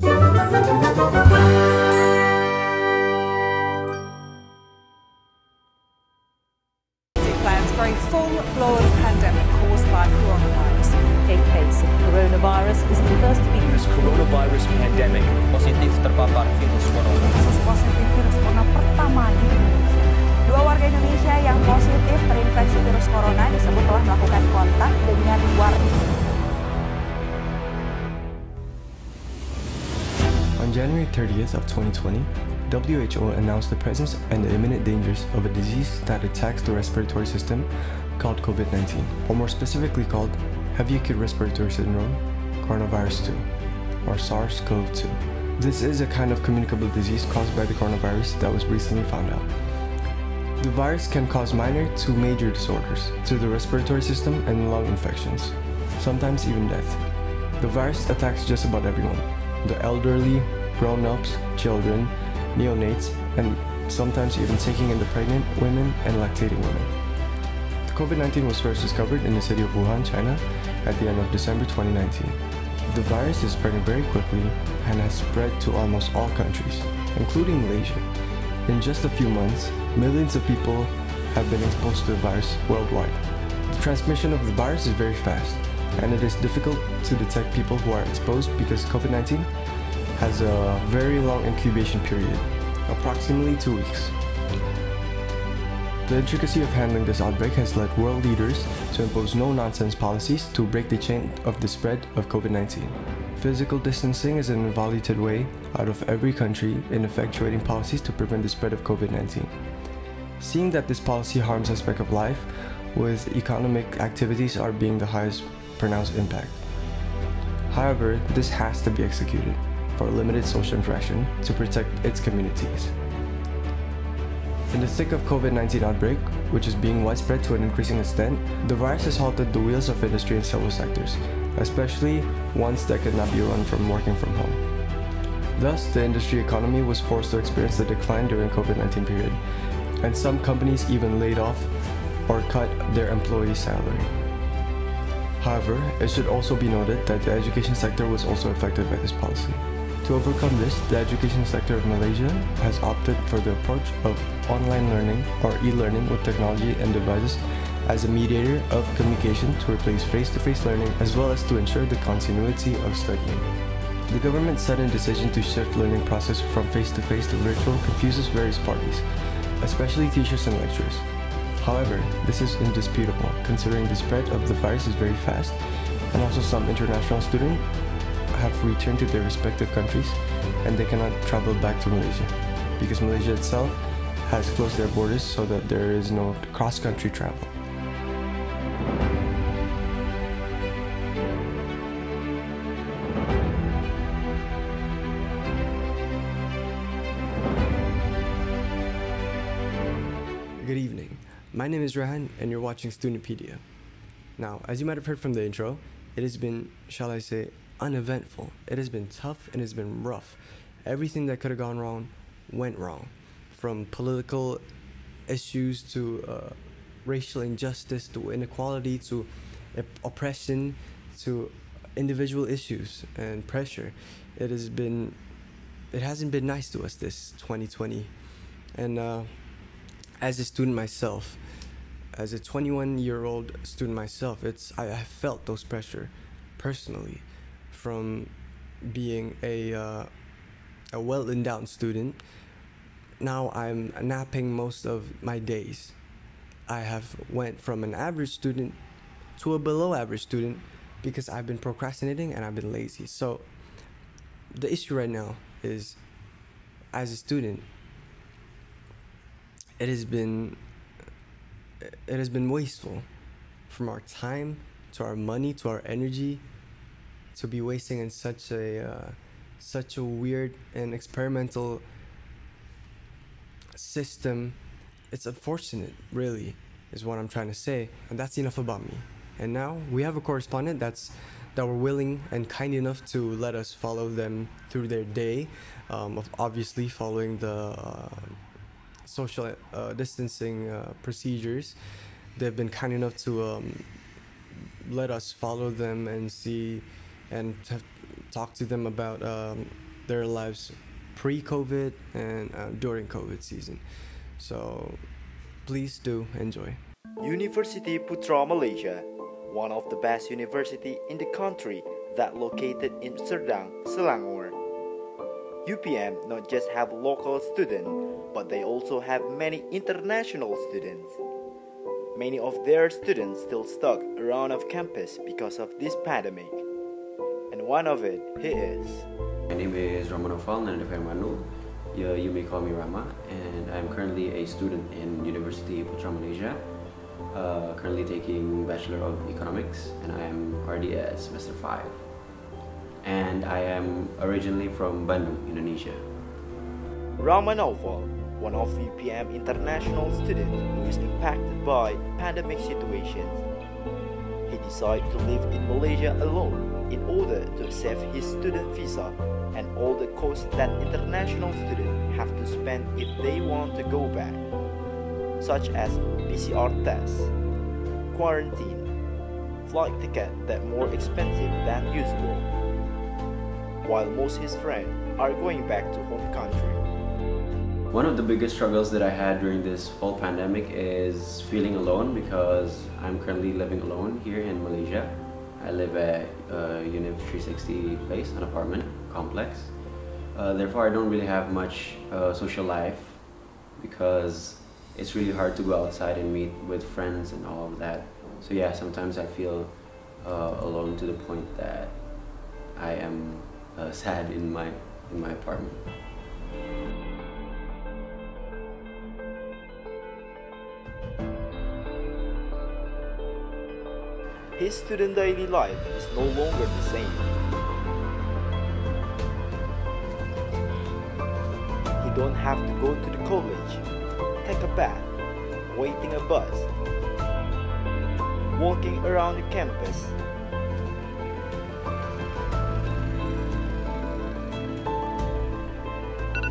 Plans for a full-blown pandemic caused by coronavirus. A case of coronavirus is the first to be this coronavirus pandemic. Positif terpapar virus corona. Kasus positif virus corona pertama di Indonesia. 2 warga Indonesia yang positif terinfeksi virus corona disebut telah melakukan kontak dengan warga. On January 30th of 2020, WHO announced the presence and the imminent dangers of a disease that attacks the respiratory system called Covid-19, or more specifically called Heavy Acute Respiratory Syndrome, Coronavirus 2, or SARS-CoV-2. This is a kind of communicable disease caused by the coronavirus that was recently found out. The virus can cause minor to major disorders to the respiratory system and lung infections, sometimes even death. The virus attacks just about everyone, the elderly, grown-ups, children, neonates, and sometimes even taking in the pregnant women and lactating women. The COVID-19 was first discovered in the city of Wuhan, China, at the end of December 2019. The virus is spreading very quickly and has spread to almost all countries, including Malaysia. In just a few months, millions of people have been exposed to the virus worldwide. The transmission of the virus is very fast, and it is difficult to detect people who are exposed because COVID-19 has a very long incubation period, approximately 2 weeks. The intricacy of handling this outbreak has led world leaders to impose no-nonsense policies to break the chain of the spread of COVID-19. Physical distancing is an evaluated way out of every country in effectuating policies to prevent the spread of COVID-19. Seeing that this policy harms aspect of life, with economic activities are being the highest pronounced impact. However, this has to be executed for limited social interaction to protect its communities. In the thick of COVID-19 outbreak, which is being widespread to an increasing extent, the virus has halted the wheels of industry in several sectors, especially ones that could not be run from working from home. Thus, the industry economy was forced to experience a decline during COVID-19 period, and some companies even laid off or cut their employees' salary. However, it should also be noted that the education sector was also affected by this policy. To overcome this, the education sector of Malaysia has opted for the approach of online learning or e-learning with technology and devices as a mediator of communication to replace face-to-face learning as well as to ensure the continuity of studying. The government's sudden decision to shift learning process from face-to-face to virtual confuses various parties, especially teachers and lecturers. However, this is indisputable considering the spread of the virus is very fast and also some international students have returned to their respective countries and they cannot travel back to Malaysia because Malaysia itself has closed their borders so that there is no cross-country travel. Good evening, my name is Raihan and you're watching Studenpedia. Now, as you might have heard from the intro, it has been, shall I say, uneventful. It has been tough and it's been rough. Everything that could have gone wrong went wrong, from political issues to racial injustice to inequality to oppression to individual issues and pressure. It hasn't been nice to us this 2020, and as a student myself, as a 21-year-old student myself, I have felt those pressure personally. From being a well-endowed student, now I'm napping most of my days. I have went from an average student to a below-average student because I've been procrastinating and I've been lazy. So the issue right now is, as a student, it has been wasteful, from our time to our money to our energy, to be wasting in such a weird and experimental system. It's unfortunate, really, is what I'm trying to say. And that's enough about me. And now we have a correspondent that were willing and kind enough to let us follow them through their day, of obviously following the social distancing procedures. They've been kind enough to let us follow them and see and talk to them about their lives pre-COVID and during COVID season. So please do enjoy. University Putra Malaysia, one of the best university in the country that located in Serdang, Selangor. UPM not just have local students, but they also have many international students. Many of their students still stuck around of campus because of this pandemic. And one of it, he is. My name is Raihan Al Harits. You may call me Rama, and I'm currently a student in University Putra Malaysia, currently taking Bachelor of Economics, and I am already at semester 5. And I am originally from Bandung, Indonesia. Rama Naufal, one of UPM international students who is impacted by pandemic situations. He decided to live in Malaysia alone in order to save his student visa and all the costs that international students have to spend if they want to go back, such as PCR tests, quarantine, flight ticket that more expensive than usual, while most his friends are going back to home country. One of the biggest struggles that I had during this whole pandemic is feeling alone, because I'm currently living alone here in Malaysia. I live at Univ 360 Place, an apartment complex. Therefore, I don't really have much social life, because it's really hard to go outside and meet with friends and all of that. So yeah, sometimes I feel alone to the point that I am sad in my apartment. His student daily life is no longer the same. He don't have to go to the college, take a bath, waiting a bus, walking around the campus.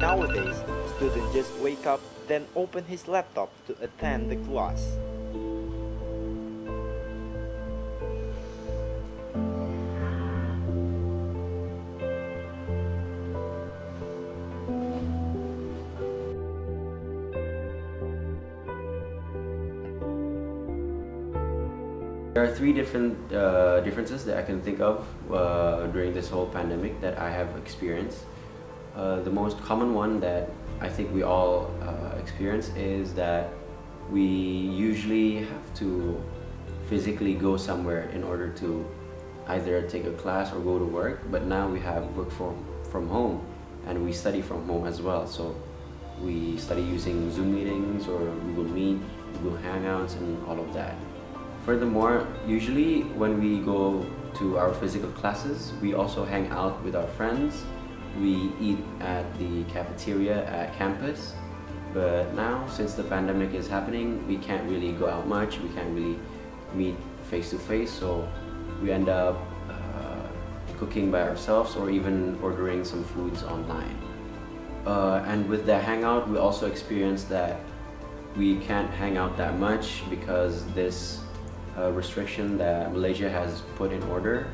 Nowadays, students just wake up, then open his laptop to attend the class. There are three different differences that I can think of during this whole pandemic that I have experienced. The most common one that I think we all experience is that we usually have to physically go somewhere in order to either take a class or go to work, but now we have work from home, and we study from home as well. So we study using Zoom meetings or Google Meet, Google Hangouts, and all of that. Furthermore, usually when we go to our physical classes, we also hang out with our friends. We eat at the cafeteria at campus. But now, since the pandemic is happening, we can't really go out much. We can't really meet face to face, so we end up cooking by ourselves or even ordering some foods online. And with the hangout, we also experienced that we can't hang out that much because this restriction that Malaysia has put in order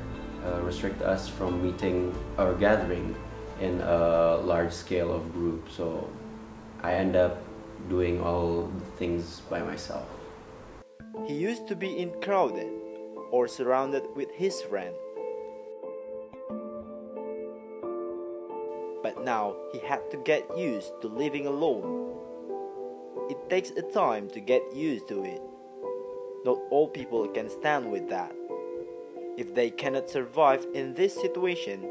restrict us from meeting or gathering in a large scale of group. So I end up doing all the things by myself. He used to be in crowded or surrounded with his friend. But now he had to get used to living alone. It takes a time to get used to it. Not all people can stand with that. If they cannot survive in this situation,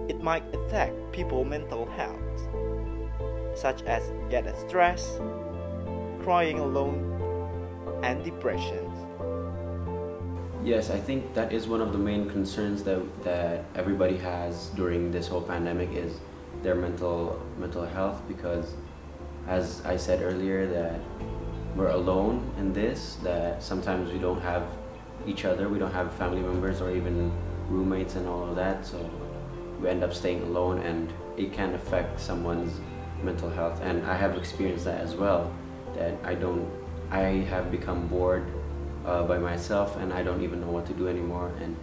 it might affect people's mental health, such as get stress, crying alone, and depression. Yes, I think that is one of the main concerns that everybody has during this whole pandemic is their mental health, because as I said earlier, that we're alone in this, that sometimes we don't have each other, we don't have family members or even roommates and all of that, so we end up staying alone, and it can affect someone's mental health. And I have experienced that as well, that I have become bored by myself, and I don't even know what to do anymore, and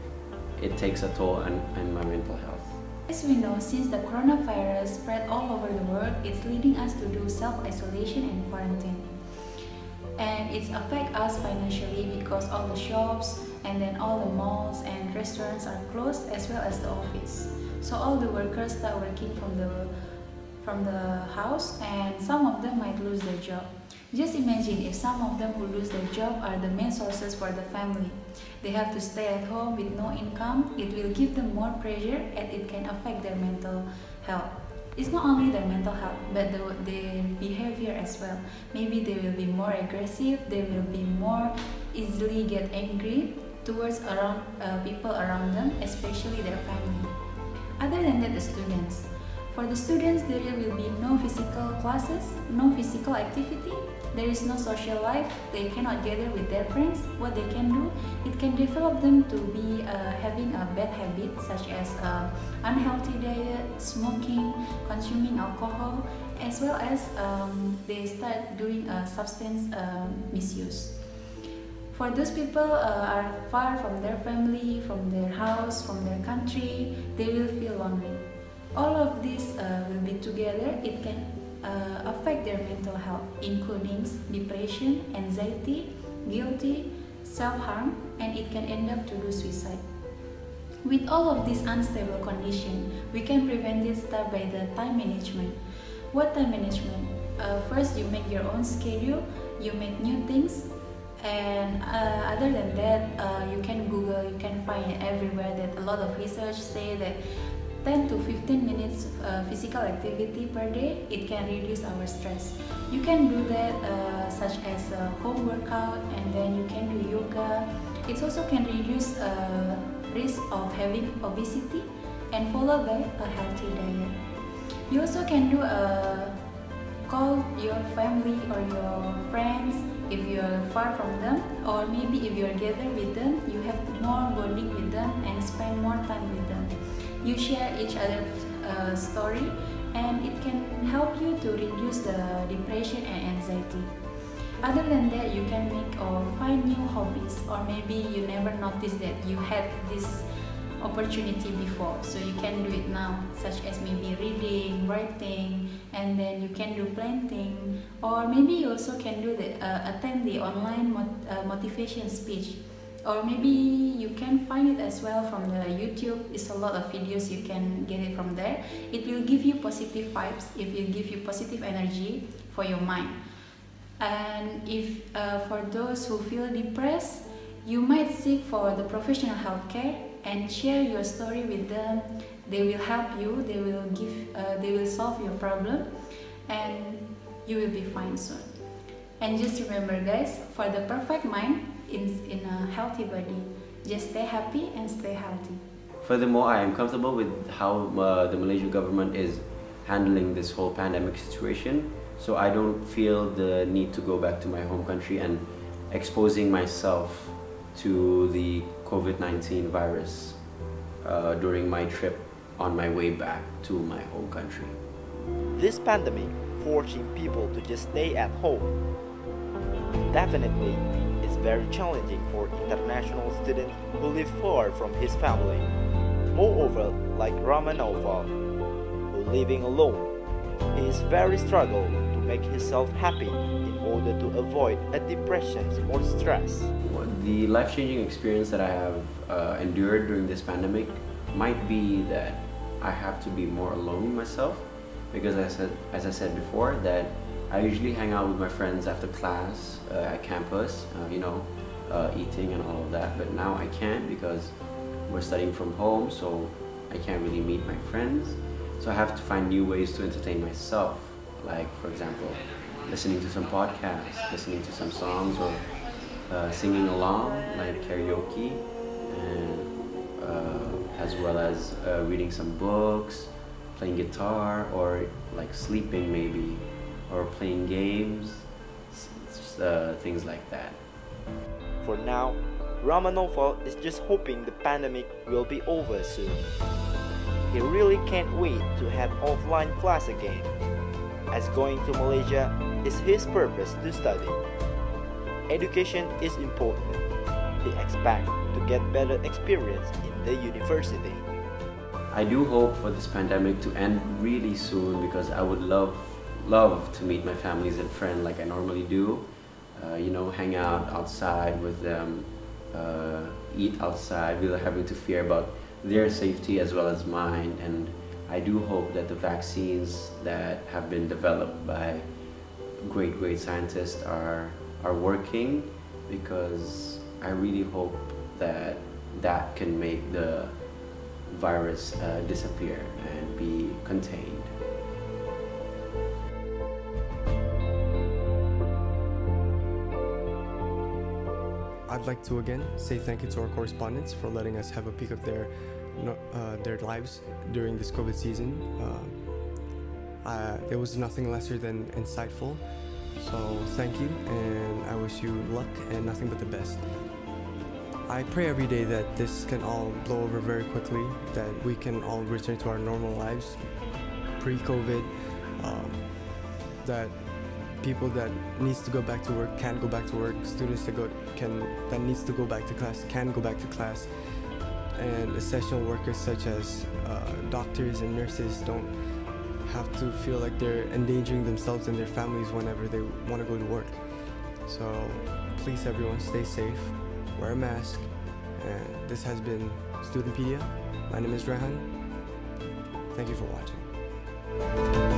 it takes a toll on my mental health. As we know, since the coronavirus spread all over the world, it's leading us to do self-isolation and quarantine. And it's affect us financially because all the shops and then all the malls and restaurants are closed, as well as the office. So all the workers start working from the house, and some of them might lose their job. Just imagine if some of them who lose their job are the main sources for the family. They have to stay at home with no income. It will give them more pressure, and it can affect their mental health. It's not only their mental health, but their behavior as well. Maybe they will be more aggressive, they will be more easily get angry towards people around them, especially their family. Other than that, the students. For the students, there will be no physical classes, no physical activity, there is no social life, they cannot gather with their friends. What they can do, it can develop them to be having a bad habit, such as unhealthy diet, smoking, consuming alcohol, as well as they start doing substance misuse. For those people are far from their family, from their house, from their country, they will feel lonely. All of this will be together, it can affect their mental health, including depression, anxiety, guilty, self-harm, and it can end up to do suicide. With all of this unstable condition, we can prevent it start by the time management. What time management? First, you make your own schedule, you make new things, and other than that, you can Google, you can find everywhere that a lot of research say that 10 to 15 minutes physical activity per day, it can reduce our stress. You can do that such as a home workout, and then you can do yoga. It also can reduce risk of having obesity and followed by a healthy diet. You also can do call your family or your friends if you are far from them, or maybe if you are gathered with them, you have more bonding with them and spend more time with them. You share each other's story, and it can help you to reduce the depression and anxiety. Other than that, you can make or find new hobbies, or maybe you never noticed that you had this opportunity before, so you can do it now, such as maybe reading, writing, and then you can do planting, or maybe you also can do attend the online motivation speech. Or maybe you can find it as well from the YouTube. It's a lot of videos, you can get it from there. It will give you positive vibes, it will give you positive energy for your mind. And if for those who feel depressed, you might seek for the professional healthcare and share your story with them. They will help you, they will solve your problem, and you will be fine soon. And just remember guys, for the perfect mind, in a healthy body, just stay happy and stay healthy. Furthermore, I am comfortable with how the Malaysian government is handling this whole pandemic situation, so I don't feel the need to go back to my home country and exposing myself to the COVID-19 virus during my trip on my way back to my home country. This pandemic forcing people to just stay at home. Definitely, it's very challenging for international students who live far from his family. Moreover, like Raihan Al Harits, who living alone, he is very struggle to make himself happy in order to avoid a depression or stress. The life-changing experience that I have endured during this pandemic might be that I have to be more alone with myself, because as I said before, that I usually hang out with my friends after class at campus, eating and all of that, but now I can't because we're studying from home, so I can't really meet my friends. So I have to find new ways to entertain myself, like for example, listening to some podcasts, listening to some songs, or singing along, like karaoke, and as well as reading some books, playing guitar, or like sleeping maybe, or playing games, things like that. For now, Raihan Al Harits is just hoping the pandemic will be over soon. He really can't wait to have offline class again, as going to Malaysia is his purpose to study. Education is important. He expects to get better experience in the university. I do hope for this pandemic to end really soon, because I would love to meet my families and friends like I normally do. You know, hang out outside with them, eat outside without having to fear about their safety as well as mine. And I do hope that the vaccines that have been developed by great scientists are working, because I really hope that that can make the virus disappear and be contained. I'd like to again say thank you to our correspondents for letting us have a peek of their lives during this COVID season. It was nothing lesser than insightful, so thank you, and I wish you luck and nothing but the best. I pray every day that this can all blow over very quickly, that we can all return to our normal lives pre-COVID, that people that needs to go back to work can go back to work, students that needs to go back to class can go back to class, and essential workers such as doctors and nurses don't have to feel like they're endangering themselves and their families whenever they want to go to work. So please everyone, stay safe, wear a mask, and this has been Studenpedia. My name is Raihan. Thank you for watching.